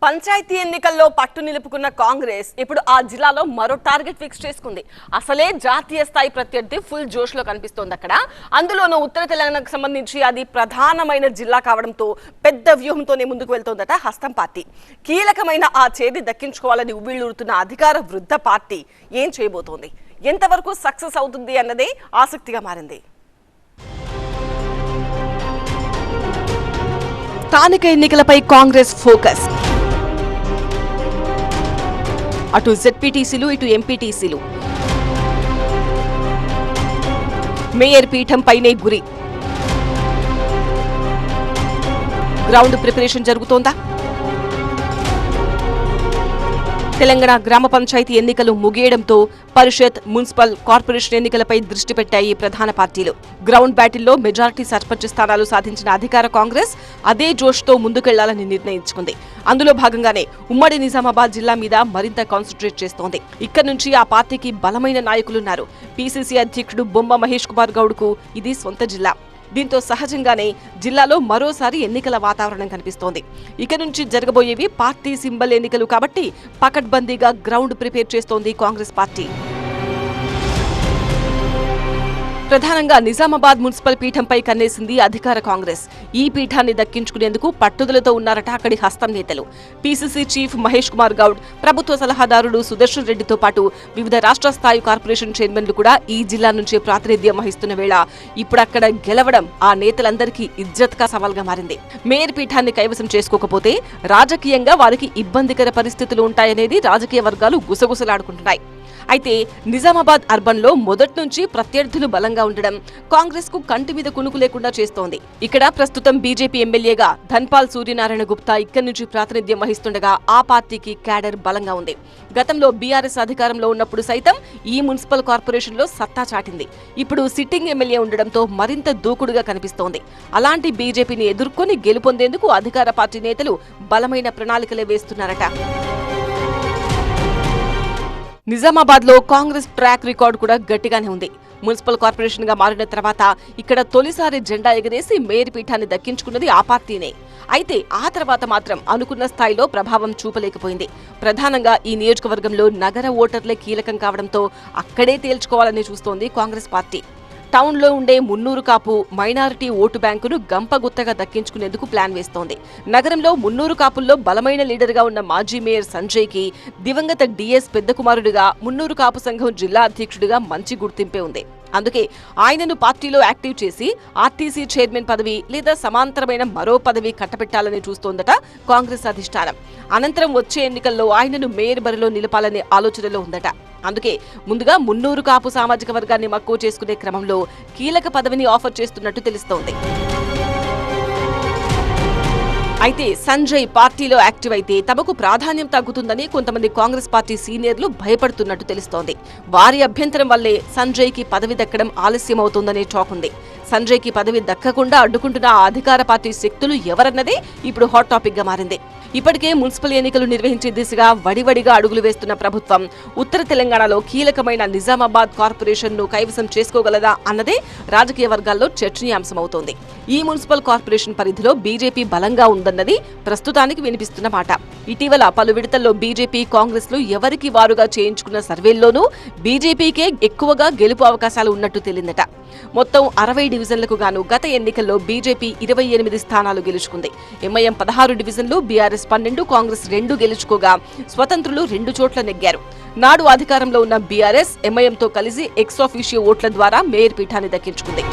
పంచాయతీ ఎన్నికల్లో పట్టు నిలుపుకున్న కాంగ్రెస్ ఇప్పుడు ఆ జిల్లాలో మరో టార్గెట్ ఫిక్స్ చేసుకుంది. అసలే జాతీయ స్థాయి ప్రత్యర్థి ఫుల్ జోష్ లో కనిపిస్తోంది అక్కడ. అందులోనూ ఉత్తర తెలంగాణకు సంబంధించి అది ప్రధానమైన జిల్లా కావడంతో పెద్ద వ్యూహంతోనే ముందుకు వెళ్తోందట హస్తం పార్టీ. కీలకమైన ఆ చేది దక్కించుకోవాలని ఉవ్విళ్లూరుతున్న అధికార వృద్ధ పార్టీ ఏం చేయబోతోంది, ఎంతవరకు సక్సెస్ అవుతుంది అన్నదే ఆసక్తిగా మారింది. స్థానిక ఎన్నికలపై కాంగ్రెస్ ఫోకస్. అటు జెడ్పీటీసీలు ఇటు ఎంపీటీసీలు మేయర్ పీఠంపైనే గురి. Ground preparation జరుగుతోందా? తెలంగాణ గ్రామ పంచాయతీ ఎన్నికలు ముగియడంతో పరిషత్, మున్సిపల్, కార్పొరేషన్ ఎన్నికలపై దృష్టి పెట్టాయి ప్రధాన పార్టీలు. గ్రౌండ్ బ్యాటిల్లో మెజారిటీ సర్పంచ్ స్థానాలు సాధించిన అధికార కాంగ్రెస్ అదే జోష్తో ముందుకెళ్లాలని నిర్ణయించుకుంది. అందులో భాగంగానే ఉమ్మడి నిజామాబాద్ జిల్లా మీద మరింత కాన్సంట్రేట్ చేస్తోంది. ఇక్కడి నుంచి ఆ పార్టీకి బలమైన నాయకులున్నారు. పీసీసీ అధ్యక్షుడు బొమ్మ మహేష్ కుమార్ గౌడ్కు ఇది సొంత జిల్లా. దీంతో సహజంగానే జిల్లాలో మరోసారి ఎన్నికల వాతావరణం కనిపిస్తోంది. ఇక నుంచి జరగబోయేవి పార్టీ సింబల్ ఎన్నికలు కాబట్టి పకడ్బందీగా గ్రౌండ్ ప్రిపేర్ చేస్తోంది కాంగ్రెస్ పార్టీ. ప్రధానంగా నిజామాబాద్ మున్సిపల్ పీఠంపై కన్నేసింది అధికార కాంగ్రెస్. ఈ పీఠాన్ని దక్కించుకునేందుకు పట్టుదలతో ఉన్నారట అక్కడి హస్తం నేతలు. పీసీసీ చీఫ్ మహేష్ కుమార్ గౌడ్, ప్రభుత్వ సలహాదారుడు సుదర్శన్ రెడ్డితో పాటు వివిధ రాష్ట్ర స్థాయి కార్పొరేషన్ చైర్మన్లు కూడా ఈ జిల్లా నుంచే ప్రాతినిధ్యం వహిస్తున్న వేళ ఇప్పుడు అక్కడ గెలవడం ఆ నేతలందరికీ ఇజ్జత్గా సవాల్గా మారింది. మేయర్ పీఠాన్ని కైవసం చేసుకోకపోతే రాజకీయంగా వారికి ఇబ్బందికర పరిస్థితులు ఉంటాయనేది రాజకీయ వర్గాలు గుసగుసలాడుకుంటున్నాయి. అయితే నిజామాబాద్ అర్బన్ లో మొదటి నుంచి ప్రత్యర్థులు బలంగా ఉండడం కాంగ్రెస్ కు కంటి మీద కునుకు లేకుండా చేస్తోంది. ఇక్కడ ప్రస్తుతం బీజేపీ ఎమ్మెల్యేగా ధన్పాల్ సూర్యనారాయణ గుప్తా ఇక్కడి నుంచి ప్రాతినిధ్యం వహిస్తుండగా ఆ పార్టీకి క్యాడర్ బలంగా ఉంది. గతంలో బీఆర్ఎస్ అధికారంలో ఉన్నప్పుడు సైతం ఈ మున్సిపల్ కార్పొరేషన్ లో సత్తా చాటింది. ఇప్పుడు సిట్టింగ్ ఎమ్మెల్యే ఉండడంతో మరింత దూకుడుగా కనిపిస్తోంది. అలాంటి బీజేపీని ఎదుర్కొని గెలుపొందేందుకు అధికార పార్టీ నేతలు బలమైన ప్రణాళికలే వేస్తున్నారట. నిజామాబాద్ లో కాంగ్రెస్ ట్రాక్ రికార్డు కూడా గట్టిగానే ఉంది. మున్సిపల్ కార్పొరేషన్ గా మారిన తర్వాత ఇక్కడ తొలిసారి జెండా ఎగరేసి మేయర్ పీఠాన్ని దక్కించుకున్నది ఆ పార్టీనే. అయితే ఆ తర్వాత మాత్రం అనుకున్న స్థాయిలో ప్రభావం చూపలేకపోయింది. ప్రధానంగా ఈ నియోజకవర్గంలో నగర ఓటర్లే కీలకం కావడంతో అక్కడే తేల్చుకోవాలని చూస్తోంది కాంగ్రెస్ పార్టీ. టౌన్లో ఉండే మున్నూరు కాపు మైనారిటీ ఓటు బ్యాంకును గంపగుత్తగా దక్కించుకునేందుకు ప్లాన్ వేస్తోంది. నగరంలో మున్నూరు కాపుల్లో బలమైన లీడర్గా ఉన్న మాజీ మేయర్ సంజయ్కి దివంగత డిఎస్ పెద్ద కుమారుడిగా మున్నూరు కాపు సంఘం జిల్లా అధ్యక్షుడిగా మంచి గుర్తింపే ఉంది. అందుకే ఆయనను పార్టీలో యాక్టివ్ చేసి ఆర్టీసీ చైర్మన్ పదవి లేదా సమాంతరమైన మరో పదవి కట్టబెట్టాలని చూస్తోందట కాంగ్రెస్ అధిష్టానం. అనంతరం వచ్చే ఎన్నికల్లో ఆయనను మేయర్ బరిలో నిలపాలనే ఆలోచనలో ఉందట. అందుకే ముందుగా మున్నూరు కాపు సామాజిక వర్గాన్ని మక్కువ చేసుకునే క్రమంలో కీలక పదవిని ఆఫర్ చేస్తున్నట్టు తెలుస్తోంది. అయితే సంజయ్ పార్టీలో యాక్టివ్ అయితే తమకు ప్రాధాన్యం తగ్గుతుందని కొంతమంది కాంగ్రెస్ పార్టీ సీనియర్లు భయపడుతున్నట్టు తెలుస్తోంది. వారి అభ్యంతరం వల్లే సంజయ్ కి పదవి దక్కడం ఆలస్యమవుతోందనే టాక్ ఉంది. సంజయ్ కి పదవి దక్కకుండా అడ్డుకుంటున్న ఆ అధికార పార్టీ శక్తులు ఎవరన్నదే ఇప్పుడు హాట్ టాపిక్ గా మారింది. ఇప్పటికే మున్సిపల్ ఎన్నికలు నిర్వహించే దిశగా వడివడిగా అడుగులు వేస్తున్న ప్రభుత్వం ఉత్తర తెలంగాణలో కీలకమైన నిజామాబాద్ కార్పొరేషన్ ను కైవసం చేసుకోగలదా అన్నదే రాజకీయ వర్గాల్లో చర్చనీయాంశమవుతోంది. ఈ మున్సిపల్ కార్పొరేషన్ పరిధిలో బీజేపీ బలంగా ఉందన్నది ప్రస్తుతానికి వినిపిస్తున్న మాట. ఇటీవల పలు విడతల్లో బీజేపీ, కాంగ్రెస్ లు ఎవరికి వారుగా చేయించుకున్న సర్వేల్లోనూ బీజేపీకే ఎక్కువగా గెలుపు అవకాశాలు ఉన్నట్టు తేలిందట. మొత్తం 60 డివిజన్లకు గాను గత ఎన్నికల్లో బీజేపీ 28 స్థానాలు గెలుచుకుంది. ఎంఐఎం 16 డివిజన్లు, బీఆర్ఎస్ 12, కాంగ్రెస్ 2 గెలుచుకోగా స్వతంత్రులు 2 చోట్ల నెగ్గారు. నాడు అధికారంలో ఉన్న బీఆర్ఎస్ ఎంఐఎంతో కలిసి ఎక్స్ ఆఫీషియో ఓట్ల ద్వారా మేయర్ పీఠాన్ని దక్కించుకుంది.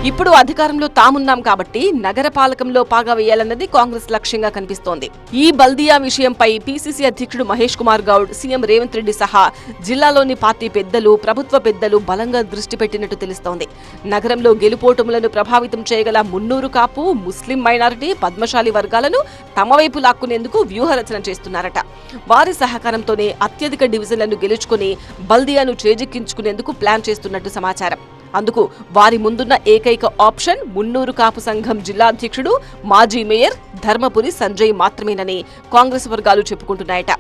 ఇప్పుడు అధికారంలో తామున్నాం కాబట్టి నగర పాలకంలో పాగా వేయాలన్నది కాంగ్రెస్ లక్ష్యంగా కనిపిస్తోంది. ఈ బల్దియా విషయంపై పీసీసీ అధ్యక్షుడు మహేష్ కుమార్ గౌడ్, సీఎం రేవంత్ రెడ్డి సహా జిల్లాలోని పార్టీ పెద్దలు, ప్రభుత్వ పెద్దలు బలంగా దృష్టి పెట్టినట్టు తెలుస్తోంది. నగరంలో గెలుపోటములను ప్రభావితం చేయగల మున్నూరు కాపు, ముస్లిం మైనారిటీ, పద్మశాలి వర్గాలను తమ వైపు లాక్కునేందుకు వ్యూహరచన చేస్తున్నారట. వారి సహకారంతోనే అత్యధిక డివిజన్లను గెలుచుకుని బల్దియాను చేజిక్కించుకునేందుకు ప్లాన్ చేస్తున్నట్టు సమాచారం. అందుకు వారి ముందున్న ఏకైక ఆప్షన్ మున్నూరు కాపు సంఘం జిల్లా అధ్యక్షుడు, మాజీ మేయర్ ధర్మపురి సంజయ్ మాత్రమేనని కాంగ్రెస్ వర్గాలు చెప్పుకుంటున్నాయట.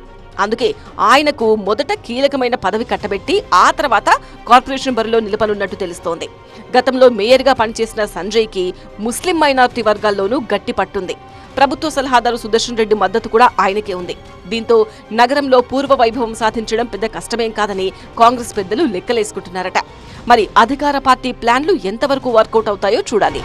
అందుకే ఆయనకు మొదట కీలకమైన పదవి కట్టబెట్టి ఆ తర్వాత కార్పొరేషన్ బరిలో నిలపనున్నట్టు తెలుస్తోంది. గతంలో మేయర్గా పనిచేసిన సంజయ్కి ముస్లిం మైనారిటీ వర్గాల్లోనూ గట్టి పట్టుంది. ప్రభుత్వ సలహాదారు సుదర్శన్ రెడ్డి మద్దతు కూడా ఆయనకే ఉంది. దీంతో నగరంలో పూర్వ వైభవం సాధించడం పెద్ద కష్టమేం కాదని కాంగ్రెస్ పెద్దలు లెక్కలేసుకుంటున్నారట. మరి అధికార పార్టీ ప్లాన్లు ఎంతవరకు వర్కౌట్ అవుతాయో చూడాలి.